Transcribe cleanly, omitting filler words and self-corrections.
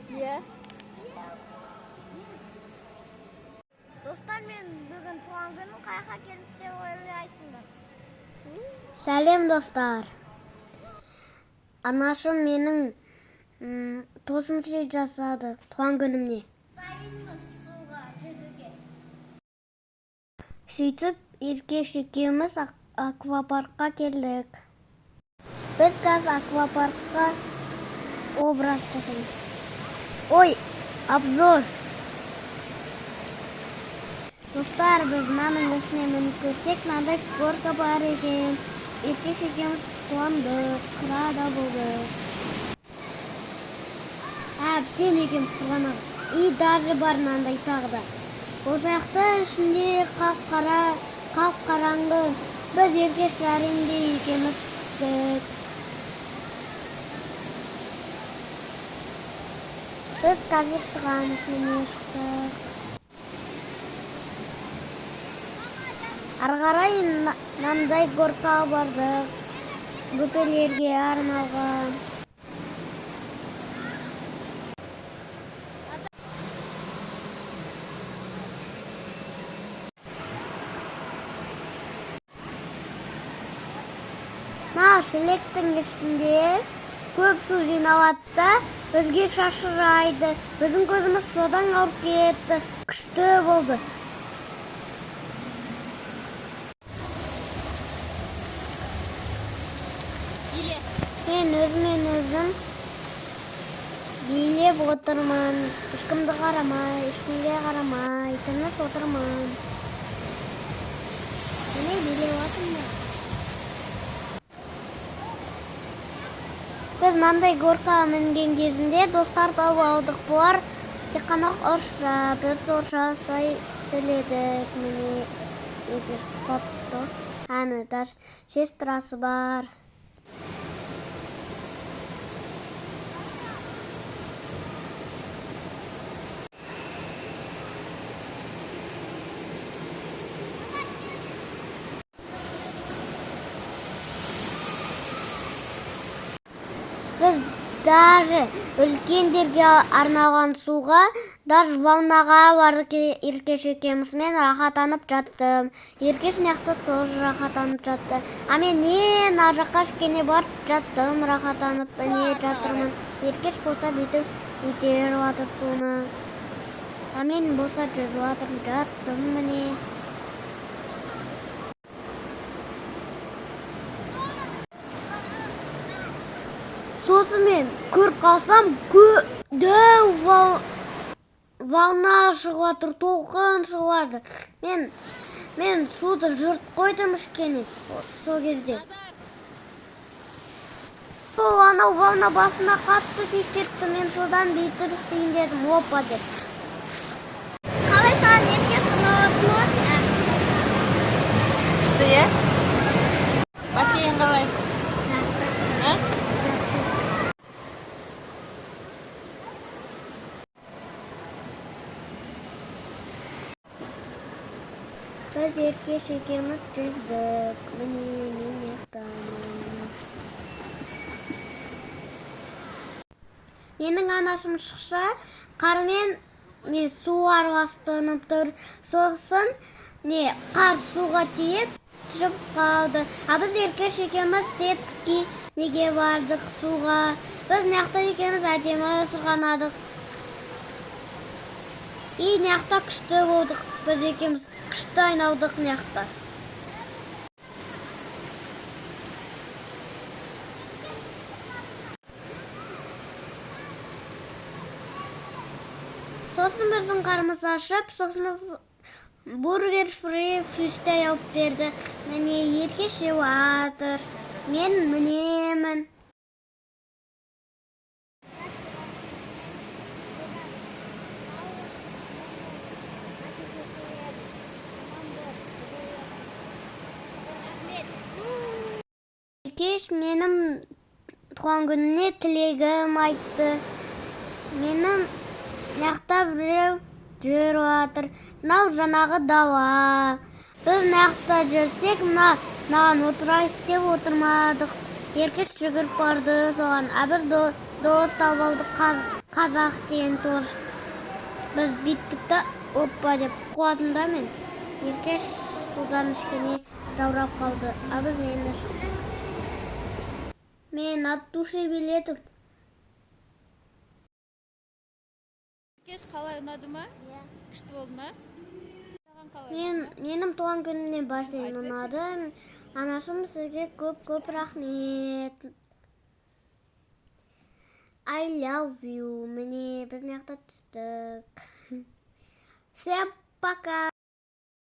Iya. Достар, мен бүгін туған күнім қайқа келді деп ойлайсыңдар? Сәлем достар. Анашым менің 9 жасады туған күнімне. Дайынбыз суға жүзуге. Сөйтіп, Еркеш екеуміз аквапаркқа келдік. Біз қазір аквапаркқа образ жасаймыз. Ой, обзор. Достар, біз мынаның үстіне мініп көрсек, мынандай горка бар екен. Еркеш екеуміз қуандық, қырада болдық. Әбден екеуміз тұрғанық. И даже бар мынандай тағы да. Осаяқтың ішінде қап-қараңғы. Біз Еркеш әрине екеуміз түстік. Біз қазір шығамыз, міне шықтық. Арғарай мынандай горкаға бардық. Бөпелерге арналған. Шелектің ішінде көп су жиналады да, бізге шашырайды. Біздің көзіміз содан ауырып кетті. Күшті болды. Мен өзім билеп отырмын. Ешкімді қарамай, ешкімге қарамай, тыныш отырмын. Міне билеп отырмын. Біз мынандай горкаға мінген кезінде достар тауып алдық. Бұлар тек қана орысша, біз орысша сөйледік. Міне Еркеш қопты. Әні даже сестрасы бар. Біз даже үлкендерге арналған суға, даже ваннаға бардық. Еркеш екеумізмен рахаттанып жаттым. Еркеш неқті тоже рахаттанып жатты. Мен ар жаққа кішкене барып жаттым, рахаттанып міне жатырмын. Еркеш болса бүйтіп өтеріп жатыр суны. Мен болса жүзіп жатырмын, жаттым міне. Сосын мен көріп қалсам, дәу ванна шығыватыр, толқын шығыватыр. Мен суды жұрт қойдым ішкені сол кезде. Анау ванна басына қатты тиіп кетті. Мен содан бүйтіп істейін дедім, опа деп. Қалай саған Еркеш ұнады ма? Күшті, иә? Бассейн қалай? Біз Еркеш екеуміз жүздік. Міне мен яқтамын. Менің анашым шықса, қармен су араластырып тұр. Сосын қар суға тиіп жүріп қалды. Біз Еркеш екеуміз детский неге бардық суға. Біз неқта екеуміз әдемі сырғанадық. И неқта күшті болдық. Біз екеуміз күшті айналдық неқта. Сосын біздің қарымыз ашып, сосын бургер фри фиштэй алып берді. Міне Еркеш жеп жатыр. Мен мінемін. Еркеш менің туған күніне тілегім айтты. Менің неқта біреу жүріп жатыр. Мынау жаңағы дала. Біз неқта жүрсек, мынаған отырайық деп отырмадық. Еркеш жүгіріп барды соған. Біз дос тауып алдық. қазақ деген тор. Біз биттік та, оппа деп қуадым да мен. Еркеш судан ішкене жаурап қалды. А біз енді шықтық. Мен от души билетім. Еркеш қалай ұнады ма? Күшті болды ма? Саған қалай? Менің туған күнімнен бассейн ұнады. Анашым, сізге көп рахмет. I love you. Міне, біз маяқта түстік. Всем пока.